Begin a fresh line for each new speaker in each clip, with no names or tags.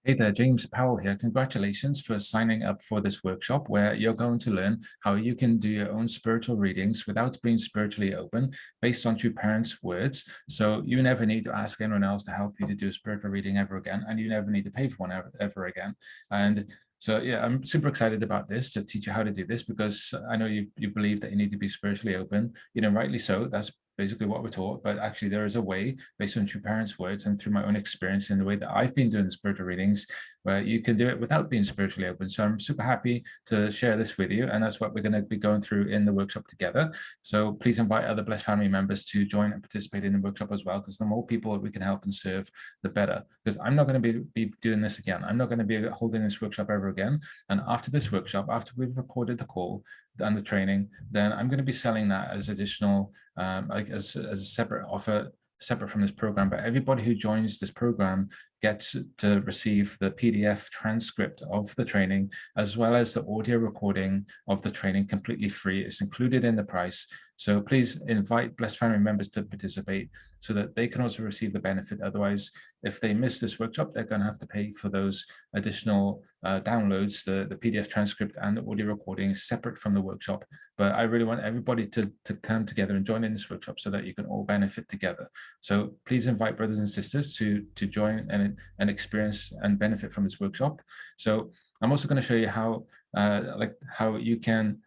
Hey there, James Powell here. Congratulations for signing up for this workshop where you're going to learn how you can do your own spiritual readings without being spiritually open based on True Parents' words. So you never need to ask anyone else to help you to do a spiritual reading ever again, and you never need to pay for one ever again. And so, yeah, I'm super excited about this to teach you how to do this because I know you believe that you need to be spiritually open. Rightly so. That's basically what we're taught, but actually there is a way based on True Parents' words and through my own experience in the way that I've been doing the spiritual readings where you can do it without being spiritually open. So I'm super happy to share this with you, and that's what we're going to be going through in the workshop together. So please invite other Blessed Family members to join and participate in the workshop as well, because the more people that we can help and serve, the better. Because I'm not going to be doing this again. I'm not going to be holding this workshop ever again. And after this workshop, after we've recorded the call and the training, then I'm going to be selling that as additional, like as a separate offer, separate from this program. But everybody who joins this program gets to receive the PDF transcript of the training, as well as the audio recording of the training completely free. It's included in the price. So please invite Blessed Family members to participate so that they can also receive the benefit. Otherwise, if they miss this workshop, they're going to have to pay for those additional downloads, the PDF transcript and the audio recording separate from the workshop. But I really want everybody to come together and join in this workshop so that you can all benefit together. So please invite brothers and sisters to join and experience and benefit from this workshop. So I'm also going to show you how you can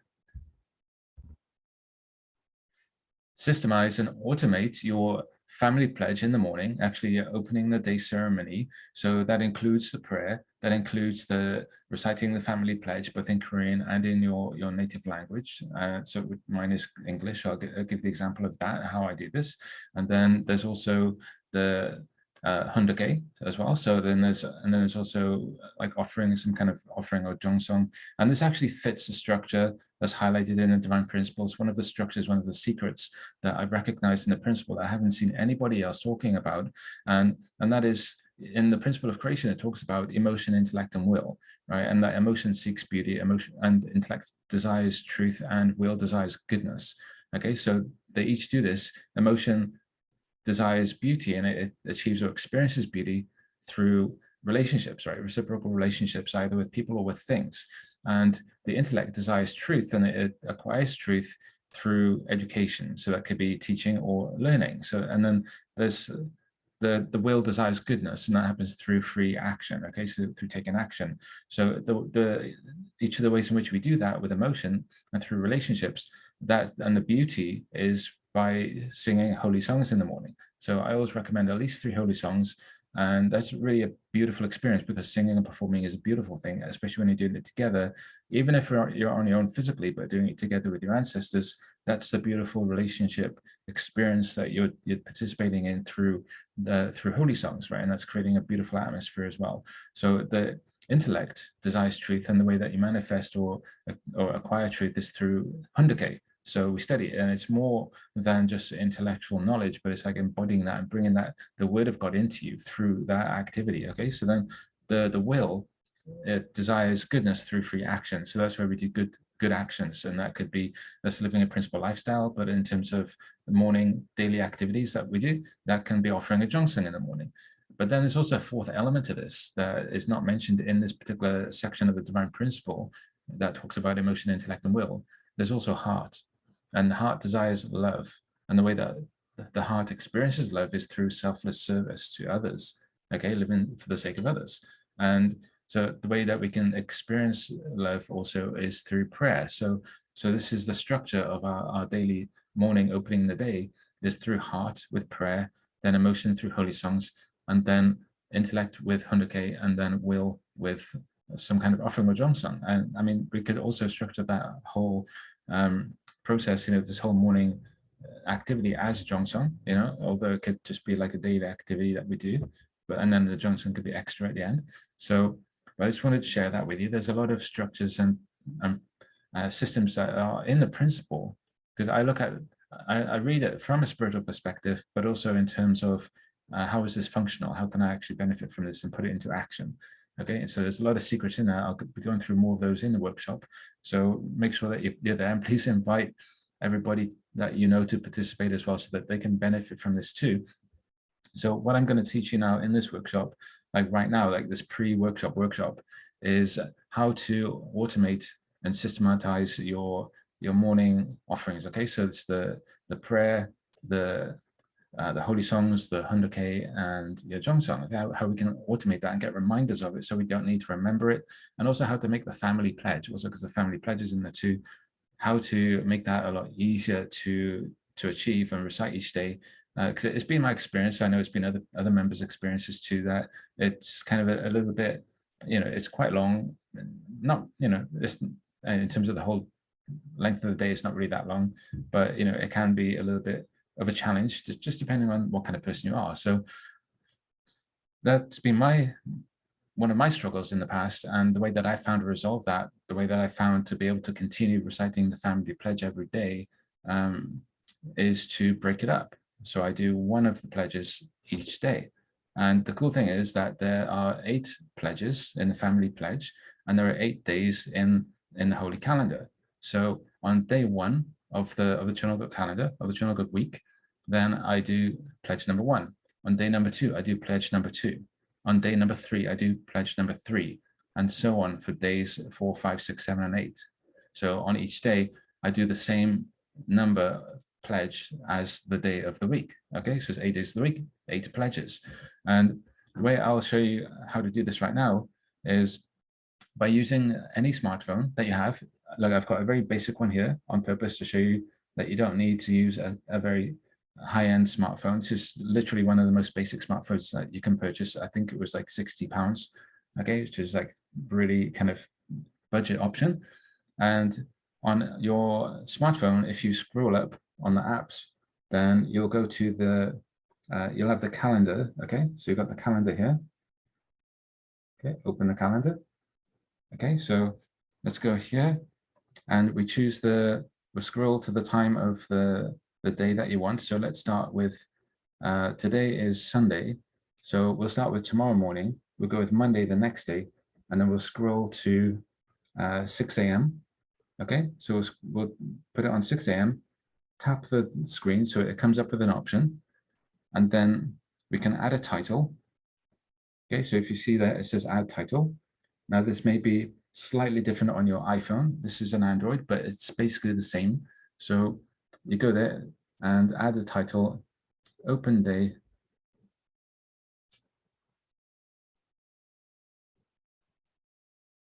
systemize and automate your family pledge in the morning, actually opening the day ceremony. So that includes the prayer, that includes the reciting the family pledge, both in Korean and in your native language. So mine is English. I'll give the example of that, how I do this. And then there's also the Hundake as well. So then there's also like offering some kind of offering or Jongsong. And this actually fits the structure that's highlighted in the Divine Principles. One of the structures, one of the secrets that I've recognized in the principle that I haven't seen anybody else talking about. And that is in the principle of creation, it talks about emotion, intellect, and will, right? And that emotion seeks beauty, emotion and intellect desires truth, and will desires goodness. Okay, so they each do this. Emotion desires beauty, and it achieves or experiences beauty through relationships, right? Reciprocal relationships, either with people or with things. And the intellect desires truth, and it acquires truth through education. So that could be teaching or learning. So, and then there's the will desires goodness, and that happens through free action. Okay, so through taking action. So each of the ways in which we do that with emotion and through relationships, that and the beauty is by singing holy songs in the morning. So I always recommend at least 3 holy songs. And that's really a beautiful experience, because singing and performing is a beautiful thing, especially when you're doing it together. Even if you're on your own physically, but doing it together with your ancestors, that's the beautiful relationship experience that you're participating in through holy songs, right? And that's creating a beautiful atmosphere as well. So the intellect desires truth, and the way that you manifest or acquire truth is through Hundake. So we study it, and it's more than just intellectual knowledge, but it's like embodying that and bringing that the word of God into you through that activity. Okay, so then the will, it desires goodness through free action. So that's where we do good actions, and that could be that's living a principle lifestyle. But in terms of the morning daily activities that we do, that can be offering a Jongsung in the morning. But then there's also a 4th element to this that is not mentioned in this particular section of the Divine Principle that talks about emotion, intellect, and will. There's also heart. And the heart desires love. And the way that the heart experiences love is through selfless service to others, okay, living for the sake of others. And so the way that we can experience love also is through prayer. So this is the structure of our daily morning opening the day, is through heart with prayer, then emotion through holy songs, and then intellect with Hundake, and then will with some kind of offering or Jongsung. And I mean, we could also structure that whole process, this whole morning activity as Jongsung, although it could just be like a daily activity that we do, and then the Jongsung could be extra at the end. So, but I just wanted to share that with you. There's a lot of structures and systems that are in the principle, because I read it from a spiritual perspective, but also in terms of how is this functional? How can I actually benefit from this and put it into action? Okay, and so there's a lot of secrets in there. I'll be going through more of those in the workshop. So make sure that you're there, and please invite everybody that you know to participate as well, so that they can benefit from this too. So what I'm going to teach you now in this workshop, like right now, like this pre-workshop workshop, is how to automate and systematize your morning offerings. Okay, so it's the prayer, the holy songs, the 100K, and your Zhongsong, how we can automate that and get reminders of it so we don't need to remember it, and also how to make the family pledge, also because the family pledge is in there too, how to make that a lot easier to achieve and recite each day. Because it's been my experience, I know it's been other members' experiences too, that it's kind of a little bit, it's quite long, not, it's, in terms of the whole length of the day, it's not really that long, but it can be a little bit of a challenge, just depending on what kind of person you are. So that's been one of my struggles in the past, and the way that I found to resolve that, the way that I found to be able to continue reciting the family pledge every day, is to break it up. So I do one of the pledges each day. And the cool thing is that there are 8 pledges in the family pledge, and there are 8 days in the holy calendar. So on day 1 of the Chunnalguk calendar, of the Chunnalguk week, then I do pledge number 1. On day number 2, I do pledge number 2. On day number 3, I do pledge number 3, and so on for days 4, 5, 6, 7, and 8. So on each day, I do the same number of pledge as the day of the week. Okay, so it's 8 days of the week, 8 pledges. And the way I'll show you how to do this right now is by using any smartphone that you have. Like, I've got a very basic one here on purpose to show you that you don't need to use a very high-end smartphone. This is literally one of the most basic smartphones that you can purchase. I think it was like £60, okay, which is like really kind of budget option. And on your smartphone, if you scroll up on the apps, then you'll go to the you'll have the calendar. Okay, so you've got the calendar here. Okay, open the calendar. Okay, so let's go here, and we choose we'll scroll to the time of the day that you want. So let's start with, today is Sunday. So we'll start with tomorrow morning. We'll go with Monday the next day, and then we'll scroll to 6 a.m. Okay, so we'll put it on 6 a.m., tap the screen so it comes up with an option, and then we can add a title. Okay, so if you see that it says add title. Now this may be slightly different on your iPhone. This is an Android, but it's basically the same. So you go there and add the title, open day.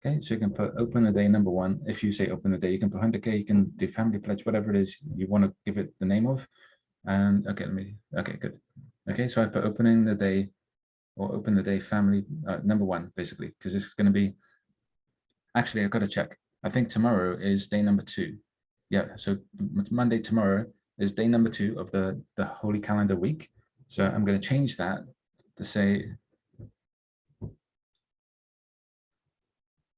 Okay, so you can put open the day number 1. If you say open the day, you can put 100K, you can do family pledge, whatever it is you want to give it the name of. And okay, okay, good. Okay, so I put opening the day, or open the day family number 1, basically, because it's going to be, actually, I've got to check. I think tomorrow is day number 2. Yeah, so Monday tomorrow is day number 2 of the holy calendar week. So I'm going to change that to say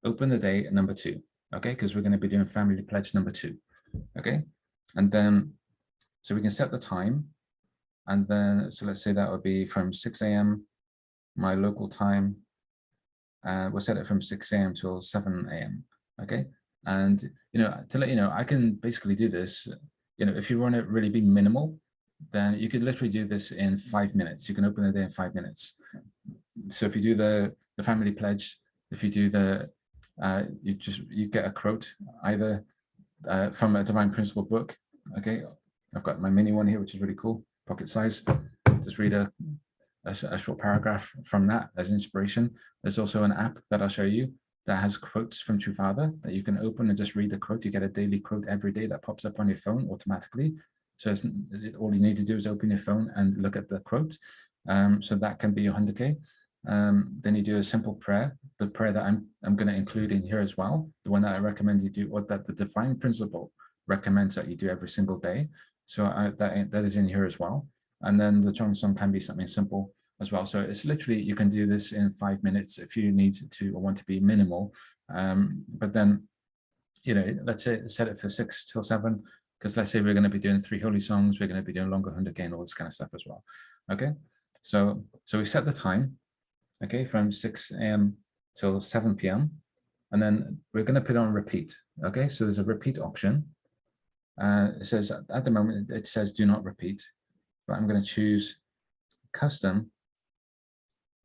open the day number 2. Okay, because we're going to be doing family pledge number 2. Okay, and then so we can set the time, and then so let's say that would be from 6 a.m. my local time. We'll set it from 6 a.m. till 7 a.m. Okay, and to let you know, I can basically do this. If you want to really be minimal, then you could literally do this in 5 minutes. You can open the day in 5 minutes. So if you do the family pledge, if you do the you get a quote either from a Divine Principle book. Okay, I've got my mini one here, which is really cool, pocket size. Just read a short paragraph from that as inspiration. There's also an app that I'll show you that has quotes from True Father that you can open and just read the quote. You get a daily quote every day that pops up on your phone automatically. So all you need to do is open your phone and look at the quote. So that can be your 100K. Then you do a simple prayer, the prayer that I'm going to include in here as well, the one that I recommend you do, or that the Divine Principle recommends that you do every single day. So that is in here as well. And then the Zhongsong can be something simple as well. So it's literally, you can do this in 5 minutes if you need to or want to be minimal. But then, let's say set it for 6 till 7, because let's say we're going to be doing 3 holy songs, we're going to be doing longer 100K and all this kind of stuff as well. Okay, so we set the time, okay, from 6 a.m. till 7 p.m. and then we're going to put on repeat. Okay, so there's a repeat option. It says at the moment it says do not repeat, but I'm going to choose custom,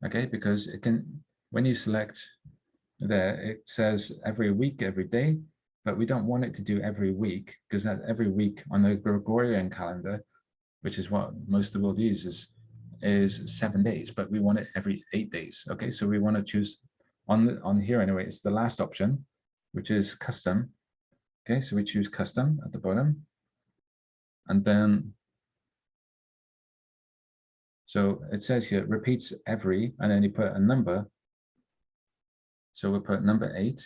okay, because it can, when you select there, it says every week, every day, but we don't want it to do every week, because that every week on the Gregorian calendar, which is what most of the world uses, is 7 days, but we want it every 8 days. Okay, so we want to choose on here anyway, it's the last option, which is custom. Okay, so we choose custom at the bottom, and then so it says here repeats every, and then you put a number. So we'll put number 8,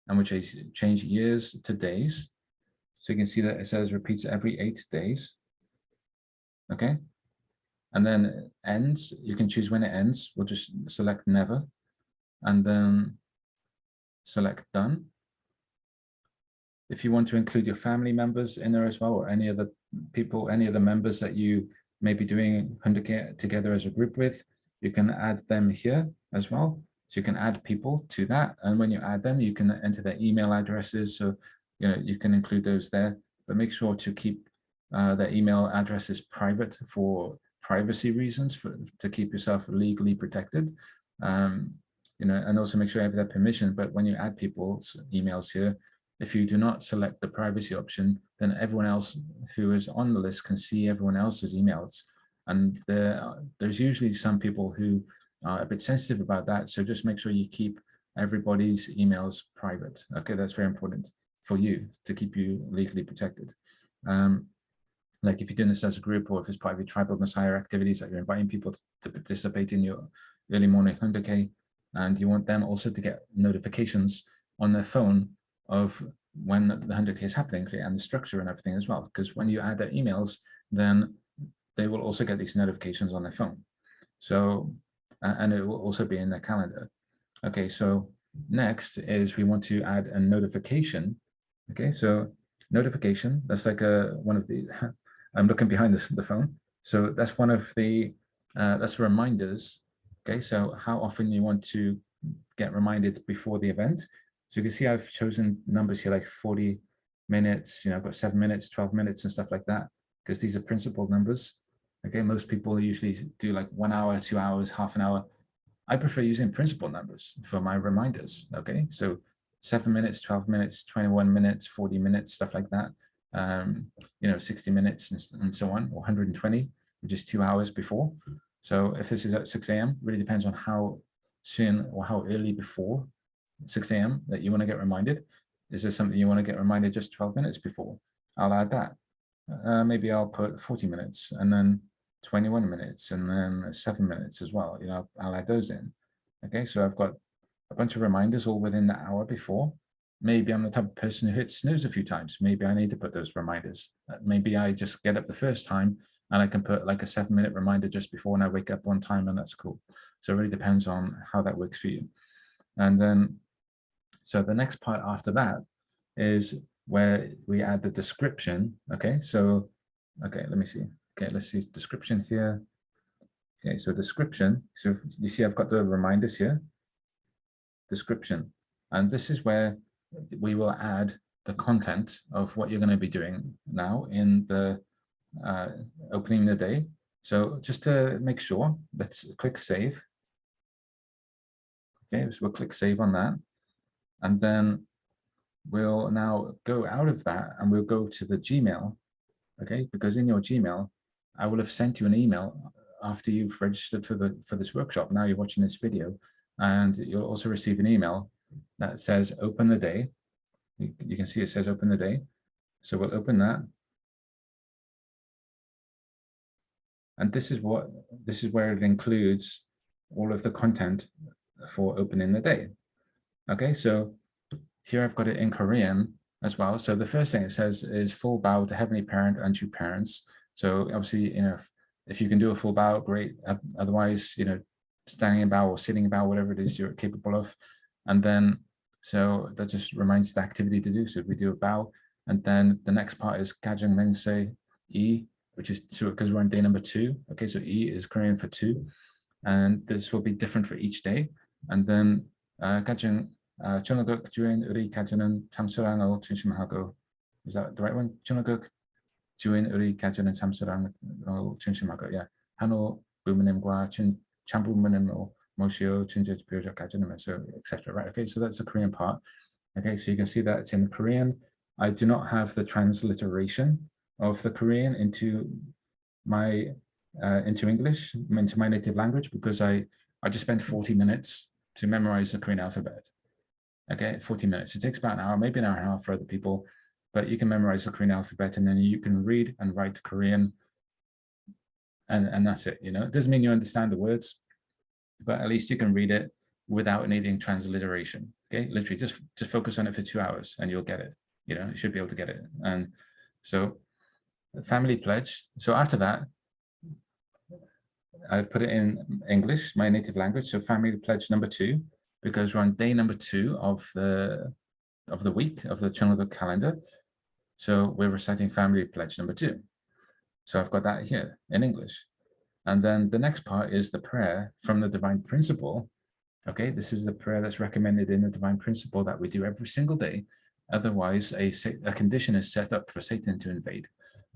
and we change years to days. So you can see that it says repeats every 8 days. Okay, and then ends, you can choose when it ends. We'll just select never, and then select done. If you want to include your family members in there as well, or any other people, any other members that you may be doing Hunderke together as a group with, you can add them here as well. So you can add people to that, and when you add them, you can enter their email addresses. So you can include those there, but make sure to keep their email addresses private for privacy reasons, to keep yourself legally protected. And also make sure you have their permission. But when you add people's emails here, if you do not select the privacy option, then everyone else who is on the list can see everyone else's emails. And there's usually some people who are a bit sensitive about that. So just make sure you keep everybody's emails private. Okay, that's very important for you to keep you legally protected. Like if you're doing this as a group, or if it's part of your Tribal Messiah activities, that you're inviting people to participate in your early morning Hunderke, and you want them also to get notifications on their phone of when the Hunderke is happening, and the structure and everything as well. Because when you add their emails, then they will also get these notifications on their phone. So, and it will also be in their calendar. Okay, so next is we want to add a notification. Okay, so notification, that's like one of the, I'm looking behind the phone. So that's one of the, that's reminders. Okay, so how often you want to get reminded before the event. So you can see I've chosen numbers here like 40 minutes, I've got 7 minutes, 12 minutes and stuff like that, because these are principal numbers. Okay, most people usually do like 1 hour, 2 hours, half an hour. I prefer using principal numbers for my reminders. Okay, so 7 minutes, 12 minutes, 21 minutes, 40 minutes, stuff like that. 60 minutes and so on, or 120, which is 2 hours before. So if this is at 6 a.m., really depends on how soon or how early before 6 a.m. that you want to get reminded. Is there something you want to get reminded just 12 minutes before? I'll add that. Maybe I'll put 40 minutes, and then 21 minutes, and then 7 minutes as well. I'll add those in. Okay, so I've got a bunch of reminders all within the hour before. Maybe I'm the type of person who hits snooze a few times. Maybe I need to put those reminders. Maybe I just get up the first time and I can put like a 7-minute reminder just before when I wake up on time, and that's cool. So it really depends on how that works for you. And then, so the next part after that is where we add the description. Okay, so, okay, let me see. Okay, let's see description here. Okay, so description. So you see I've got the reminders here. Description. And this is where we will add the content of what you're going to be doing now in the opening the day. So just to make sure, let's click save. Okay, so we'll click save on that. And then we'll now go out of that and we'll go to the Gmail. Okay, because in your Gmail, I will have sent you an email after you've registered for this workshop. Now you're watching this video, and you'll also receive an email that says open the day. You can see it says open the day. So we'll open that. And this is where it includes all of the content for opening the day. Okay, so here I've got it in Korean as well. So the first thing it says is full bow to Heavenly Parent and to parents. So obviously, if you can do a full bow, great. Otherwise, standing in bow or sitting in bow, whatever it is you're capable of. And then, so that just reminds the activity to do. So we do a bow, and then the next part is Gajang Mengse E, which is two, because we're on day number 2. Okay, so E is Korean for 2, and this will be different for each day. And then Gajang Chunaguk Juin Uri Kajanan Tamsurang을 중심하고, is that the right one? Chunaguk Juin Uri Kajanan Tamsurang을 중심하고, yeah. Hano Bumanim Chambu Manimo Moshio Chinja so etc. Right. Okay, so that's the Korean part. Okay, so you can see that it's in Korean. I do not have the transliteration of the Korean into my into English, into my native language, because I just spent 40 minutes to memorize the Korean alphabet. Okay, 40 minutes. It takes about an hour, maybe an hour and a half for other people, but you can memorize the Korean alphabet and then you can read and write Korean, and that's it. You know, it doesn't mean you understand the words, but at least you can read it without needing transliteration. Okay, literally just focus on it for 2 hours and you'll get it. You know, you should be able to get it. And so the family pledge. So after that, I've put it in English, my native language. So family pledge number 2, because we're on day number 2 of the week of the Cheongguk calendar. So we're reciting family pledge number 2. So I've got that here in English. And then the next part is the prayer from the divine principle. Okay, this is the prayer that's recommended in the divine principle that we do every single day. Otherwise, a condition is set up for Satan to invade.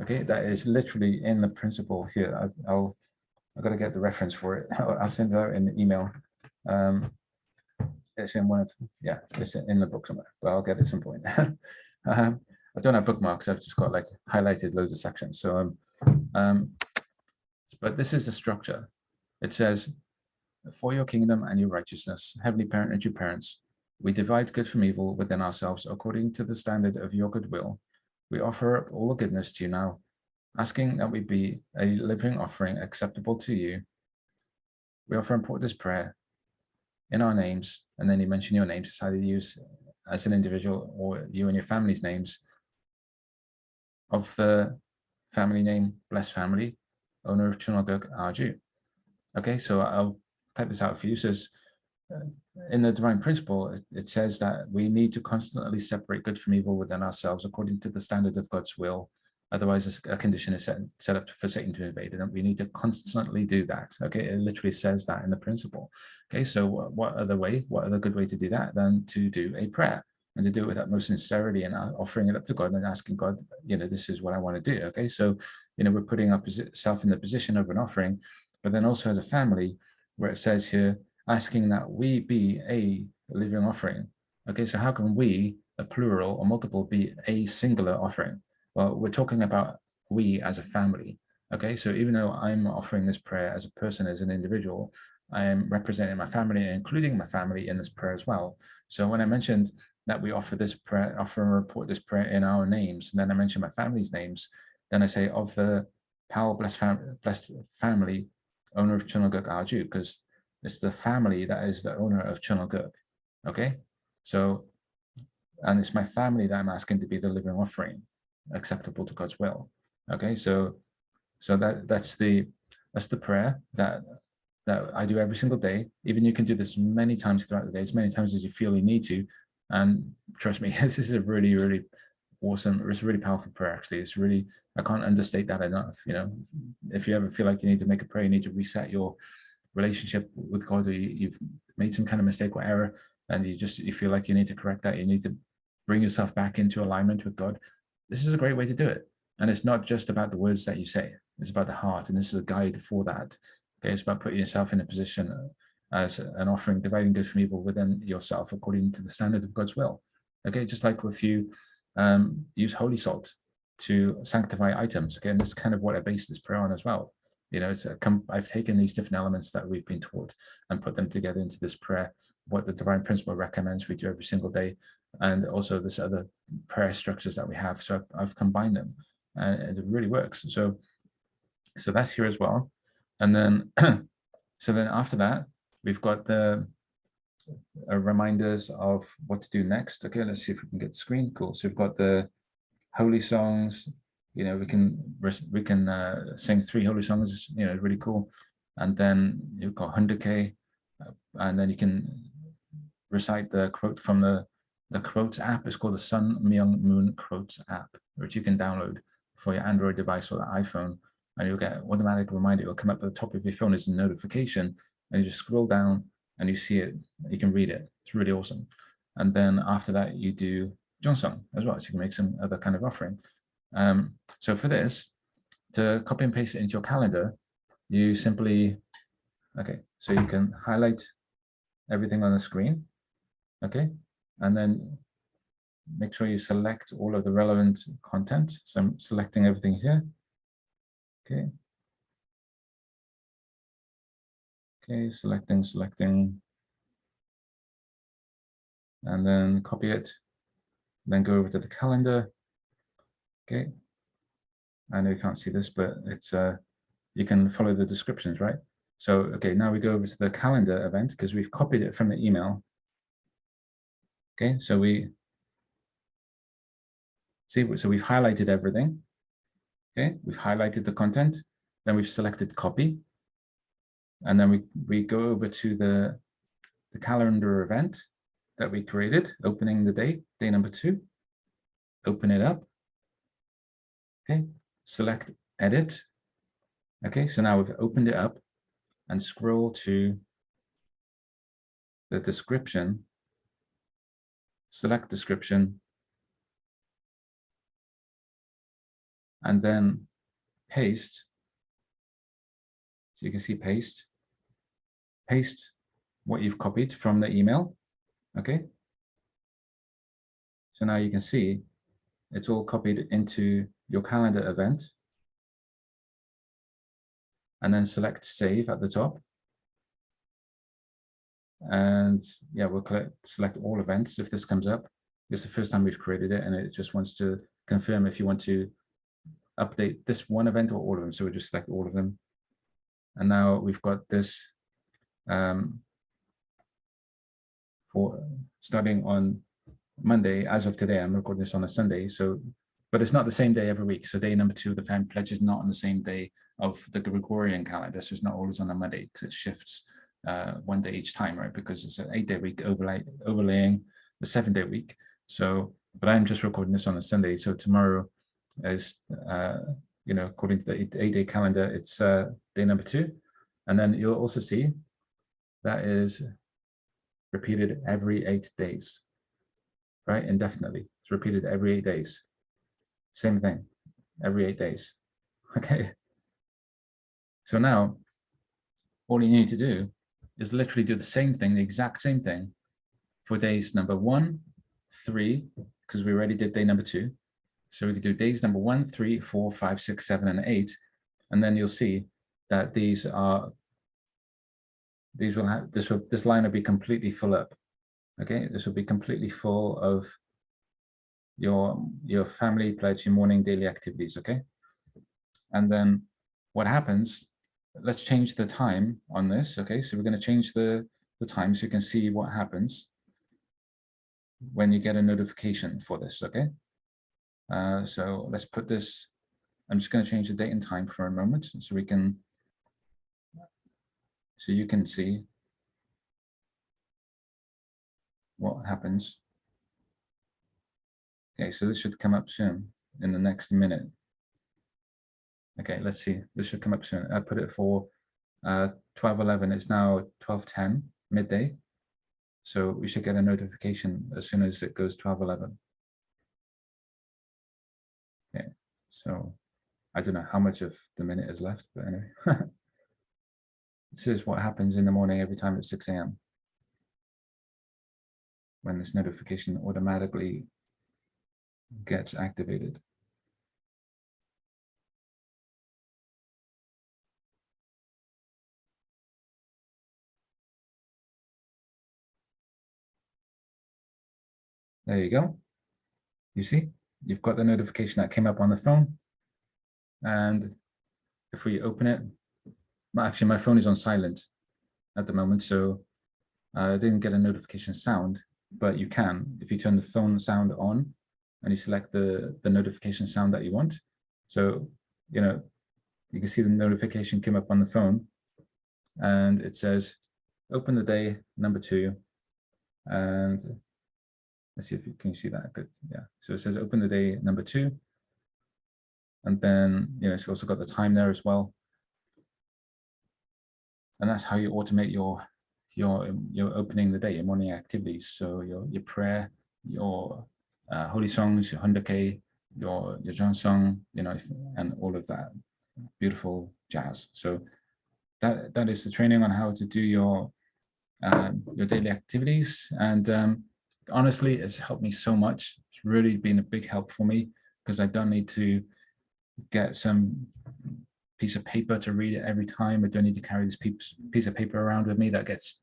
Okay, that is literally in the principle here. I've got to get the reference for it. I'll send it out in the email. It's in one of, yeah, it's in the book somewhere, but I'll get it at some point. I don't have bookmarks. I've just got like highlighted loads of sections. So, but this is the structure. It says, for your kingdom and your righteousness, heavenly parent and true parents, we divide good from evil within ourselves according to the standard of your goodwill. We offer up all the goodness to you now, asking that we be a living offering acceptable to you. We offer and put this prayer in our names, and then you mention your names. It's either use as an individual or you and your family's names of the family name, blessed family, owner of Cheongguk Arju. Okay, so I'll type this out for you. It says, in the divine principle, it says that we need to constantly separate good from evil within ourselves according to the standard of God's will. Otherwise, a condition is set up for Satan to invade, and we need to constantly do that. Okay, it literally says that in the principle. Okay, so what other good way to do that than to do a prayer and to do it with utmost sincerity and offering it up to God and asking God, you know, this is what I want to do. Okay, so, you know, we're putting ourselves in the position of an offering, but then also as a family, where it says here, asking that we be a living offering. Okay, so how can we, a plural or multiple, be a singular offering? Well, we're talking about we as a family. Okay, so even though I'm offering this prayer as a person, as an individual, I am representing my family and including my family in this prayer as well. So when I mentioned that we offer this prayer, offer and report this prayer in our names, and then I mention my family's names, then I say of the Powell blessed family, owner of Cheongguk Arju, because it's the family that is the owner of Cheongguk. Okay, so, and it's my family that I'm asking to be the living offering, acceptable to God's will. Okay, so that's the prayer that I do every single day. Even you can do this many times throughout the day, as many times as you feel you need to. And trust me, this is a really, really awesome, it's a really powerful prayer. Actually, it's really, I can't understate that enough. You know, if you ever feel like you need to make a prayer, you need to reset your relationship with God, or you've made some kind of mistake or error, and you feel like you need to correct that, you need to bring yourself back into alignment with God. This is a great way to do it. And it's not just about the words that you say, it's about the heart. And this is a guide for that. Okay, it's about putting yourself in a position as an offering, dividing good from evil within yourself according to the standard of God's will. Okay, just like if you use holy salt to sanctify items. Again, this is kind of what I base this prayer on as well. You know, I've taken these different elements that we've been taught and put them together into this prayer, what the divine principle recommends we do every single day, and also this other prayer structures that we have. So I've combined them, and it really works. So that's here as well. And then, so then after that, we've got the reminders of what to do next. Okay, let's see if we can get the screen. Cool. So we've got the holy songs. You know, we can sing 3 holy songs. You know, really cool. And then you've got 100K, and then you can recite the quote from the Quotes app. It's called the Sun Myung Moon Quotes app, which you can download for your Android device or the iPhone, and you'll get an automatic reminder. It'll come up at the top of your phone as a notification, and you just scroll down and you see it. You can read it. It's really awesome. And then after that, you do Jeonsung as well, so you can make some other kind of offering. So for this, to copy and paste it into your calendar, you simply, okay, so you can highlight everything on the screen, okay, and then make sure you select all of the relevant content. So I'm selecting everything here, okay. Okay, selecting, and then copy it, then go over to the calendar, okay. I know you can't see this, but it's you can follow the descriptions, right? So, okay, now we go over to the calendar event because we've copied it from the email. Okay, so we see, so we've highlighted everything. Okay, we've highlighted the content, then we've selected copy, and then we go over to the calendar event that we created, opening the day number 2, open it up. Okay, select edit. Okay, so now we've opened it up and scroll to the description, select description, and then paste. So you can see paste what you've copied from the email. Okay. So now you can see it's all copied into your calendar event. And then select save at the top. And yeah, we'll select all events if this comes up. It's the first time we've created it, and it just wants to confirm if you want to update this one event or all of them. So we just select all of them. And now we've got this for starting on Monday. As of today, I'm recording this on a Sunday. So, but it's not the same day every week. So day number 2 of the family pledge is not on the same day of the Gregorian calendar. So it's not always on a Monday because it shifts one day each time, right? Because it's an 8-day week overlaying the 7-day week. So, but I'm just recording this on a Sunday. So tomorrow is, you know, according to the 8-day calendar, it's day number 2. And then you'll also see that is repeated every 8 days, right? Indefinitely. It's repeated every 8 days. Same thing, every 8 days. Okay. So now all you need to do is literally do the same thing, the exact same thing for days number 1, 3, because we already did day number 2. So we could do days number 1, 3, 4, 5, 6, 7, and 8. And then you'll see that these will have, this line will be completely full up. Okay, this will be completely full of your family pledge, your morning daily activities. Okay. And then what happens, let's change the time on this. Okay, so we're going to change the time so you can see what happens when you get a notification for this. Okay, so let's put this, I'm just going to change the date and time for a moment so we can, so you can see what happens. Okay, so this should come up soon in the next minute. Okay, let's see, this should come up soon. I put it for 12:11. It's now 12:10 midday. So we should get a notification as soon as it goes 12:11. Okay, so I don't know how much of the minute is left, but anyway. This is what happens in the morning every time it's 6 a.m. when this notification automatically gets activated. There you go. You see, you've got the notification that came up on the phone. And if we open it, actually my phone is on silent at the moment, so I didn't get a notification sound, but you can, if you turn the phone sound on and you select the notification sound that you want. So, you know, you can see the notification came up on the phone and it says, open the day number 2. And let's see if you can see that. Good. Yeah. So it says open the day number 2. And then, you know, it's also got the time there as well. And that's how you automate your opening the day, your morning activities. So your prayer, your holy songs, your 100K, your Jeonsong, you know, and all of that beautiful jazz. So that is the training on how to do your daily activities. And honestly, it's helped me so much. It's really been a big help for me because I don't need to get some piece of paper to read it every time. I don't need to carry this piece of paper around with me that gets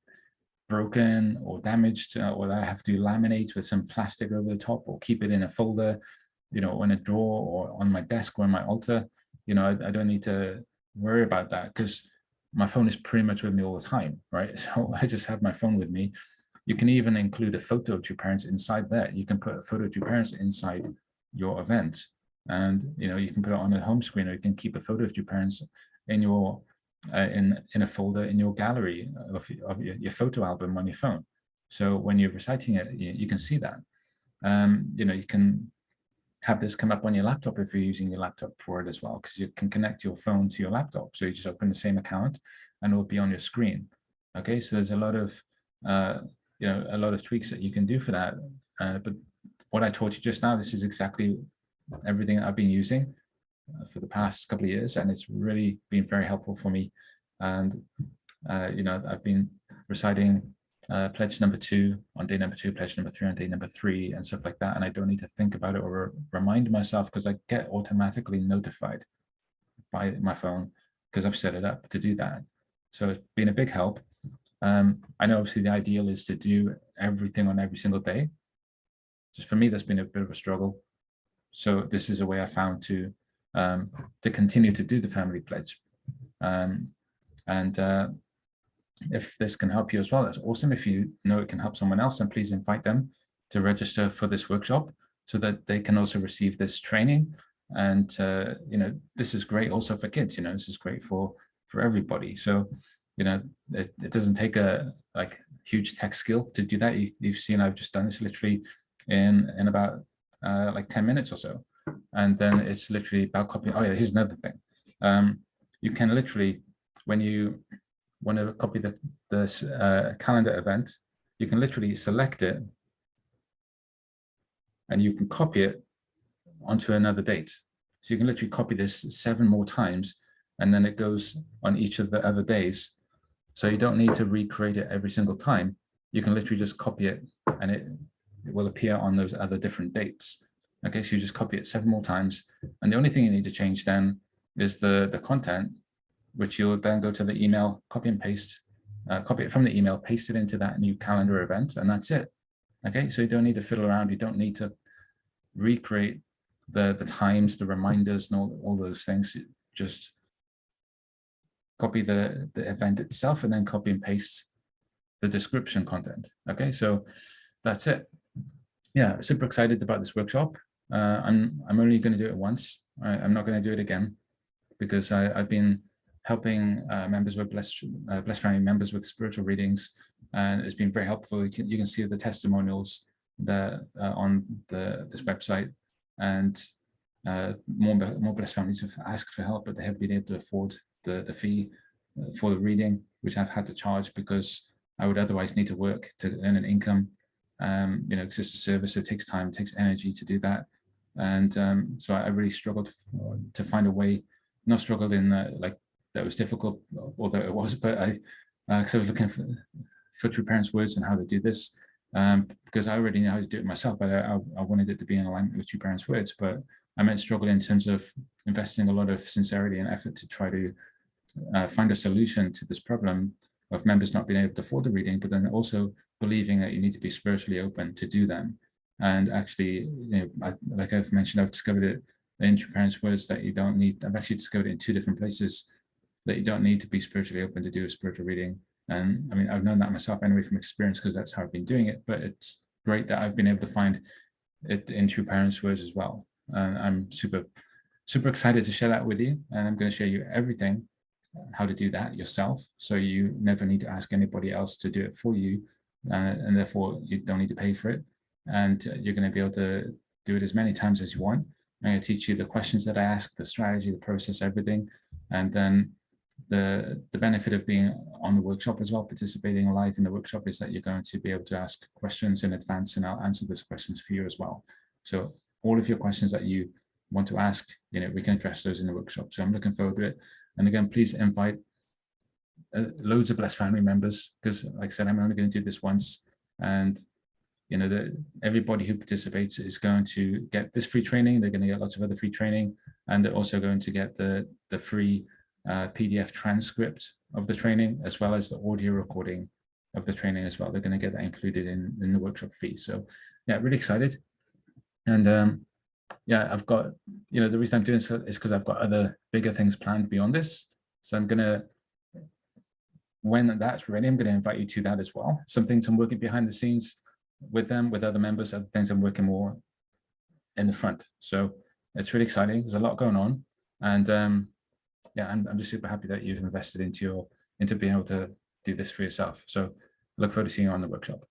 broken or damaged, or that I have to laminate with some plastic over the top, or keep it in a folder, you know, in a drawer or on my desk or on my altar. You know, I don't need to worry about that because my phone is pretty much with me all the time, right? So I just have my phone with me. You can even include a photo of your parents inside there. You can put a photo of your parents inside your event, and you know, you can put it on a home screen, or you can keep a photo of your parents in your in a folder in your gallery of your photo album on your phone. So when you're reciting it, you can see that. You know, you can have this come up on your laptop if you're using your laptop for it as well, because you can connect your phone to your laptop. So you just open the same account and it will be on your screen. Okay, so there's a lot of you know, a lot of tweaks that you can do for that. But what I taught you just now, this is exactly everything I've been using for the past couple of years, and it's really been very helpful for me. And you know, I've been reciting pledge number 2 on day number 2, pledge number 3 on day number 3, and stuff like that. And I don't need to think about it or remind myself, because I get automatically notified by my phone because I've set it up to do that. So it's been a big help. I know obviously the ideal is to do everything on every single day. Just for me, that's been a bit of a struggle. So this is a way I found to continue to do the family pledge. If this can help you as well, that's awesome. If you know it can help someone else, then please invite them to register for this workshop so that they can also receive this training. And you know, this is great also for kids. You know, this is great for everybody. So you know, it doesn't take a like huge tech skill to do that. You've seen I've just done this literally in about like 10 minutes or so. And then it's literally about copying. Oh yeah, here's another thing. You can literally, when you want to copy the calendar event, you can literally select it and you can copy it onto another date. So you can literally copy this 7 more times, and then it goes on each of the other days. So you don't need to recreate it every single time. You can literally just copy it, and it will appear on those other different dates. Okay, so you just copy it 7 more times, and the only thing you need to change then is the content, which you'll then go to the email, copy and paste, copy it from the email, paste it into that new calendar event, and that's it. Okay, so you don't need to fiddle around. You don't need to recreate the times, the reminders, and all those things. You just copy the event itself and then copy and paste the description content. Okay, so that's it. Yeah, super excited about this workshop. I'm only going to do it once. I'm not going to do it again, because I've been helping members with Blessed Family members with spiritual readings, and it's been very helpful. You can see the testimonials that on this website, and more Blessed Families have asked for help, but they have been able to afford the fee for the reading, which I've had to charge because I would otherwise need to work to earn an income. You know, because it's a service, it takes time, it takes energy to do that. And so I really struggled to find a way, not struggled in like that was difficult, although it was, but because I was looking for True Parents Words and how to do this, because I already know how to do it myself, but I wanted it to be in alignment with True Parents Words. But I meant struggle in terms of investing a lot of sincerity and effort to try to find a solution to this problem of members not being able to afford the reading, but then also believing that you need to be spiritually open to do them. And actually, you know, like I've mentioned, I've discovered it in True Parents Words that you don't need. I've actually discovered it in 2 different places that you don't need to be spiritually open to do a spiritual reading. And I mean, I've known that myself anyway from experience, because that's how I've been doing it. But it's great that I've been able to find it in True Parents Words as well. And I'm super excited to share that with you. And I'm going to show you everything, how to do that yourself, so you never need to ask anybody else to do it for you, and therefore you don't need to pay for it. And you're going to be able to do it as many times as you want. I'm going to teach you the questions that I ask, the strategy, the process, everything. And then the benefit of being on the workshop as well, participating live in the workshop, is that you're going to be able to ask questions in advance, and I'll answer those questions for you as well. So all of your questions that you want to ask, you know, we can address those in the workshop. So I'm looking forward to it. And again, please invite loads of blessed family members, because like I said, I'm only going to do this once, and you know, everybody who participates is going to get this free training. They're going to get lots of other free training, and they're also going to get the free PDF transcript of the training, as well as the audio recording of the training as well. They're going to get that included in the workshop fee. So yeah, really excited. And yeah, I've got, you know, the reason I'm doing so is because I've got other bigger things planned beyond this. So I'm going to, when that's ready, I'm going to invite you to that as well. Some things I'm working behind the scenes with them, with other members, other things I'm working more in the front. So it's really exciting. There's a lot going on. And yeah, I'm just super happy that you've invested into being able to do this for yourself. So I look forward to seeing you on the workshop.